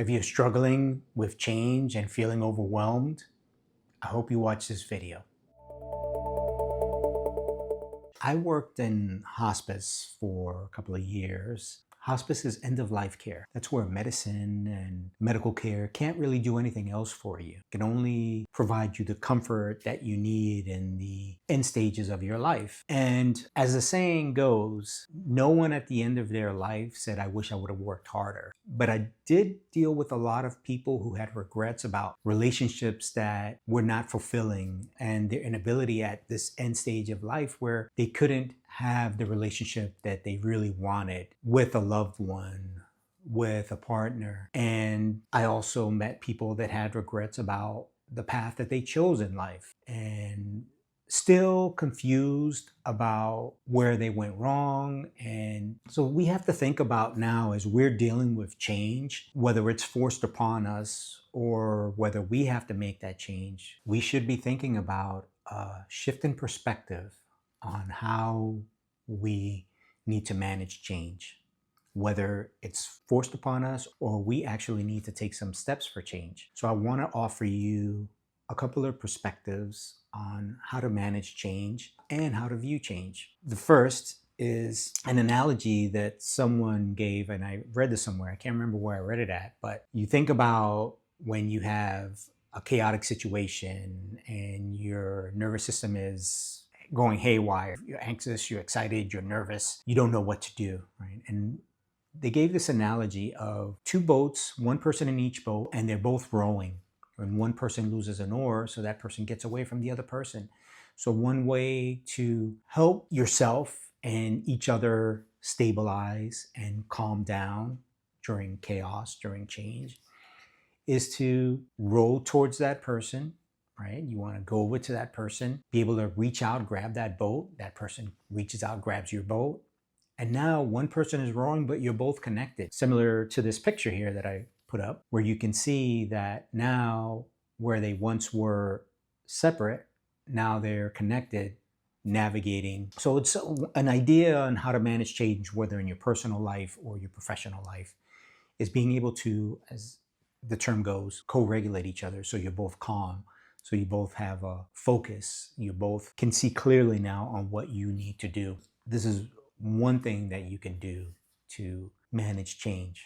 If you're struggling with change and feeling overwhelmed, I hope you watch this video. I worked in hospice for a couple of years. Hospice is end-of-life care. That's where medicine and medical care can't really do anything else for you. It can only provide you the comfort that you need in the end stages of your life. And as the saying goes, no one at the end of their life said, "I wish I would have worked harder." But I did deal with a lot of people who had regrets about relationships that were not fulfilling and their inability at this end stage of life where they couldn't have the relationship that they really wanted with a loved one, with a partner. And I also met people that had regrets about the path that they chose in life and still confused about where they went wrong. And so we have to think about now as we're dealing with change, whether it's forced upon us or whether we have to make that change, we should be thinking about a shift in perspective on how we need to manage change, whether it's forced upon us or we actually need to take some steps for change. So I want to offer you a couple of perspectives on how to manage change and how to view change. The first is an analogy that someone gave, and I read this somewhere. I can't remember where I read it at, but you think about when you have a chaotic situation and your nervous system is going haywire. You're anxious, you're excited, you're nervous, you don't know what to do, right? And they gave this analogy of two boats, one person in each boat, and they're both rowing. And one person loses an oar, so that person gets away from the other person. So one way to help yourself and each other stabilize and calm down during chaos, during change, is to row towards that person, right? You want to go over to that person, be able to reach out, grab that boat. That person reaches out, grabs your boat. And now one person is rowing, but you're both connected. Similar to this picture here that I put up, where you can see that now where they once were separate, now they're connected, navigating. So it's an idea on how to manage change, whether in your personal life or your professional life, is being able to, as the term goes, co-regulate each other so you're both calm, so you both have a focus, you both can see clearly now on what you need to do. This is one thing that you can do to manage change.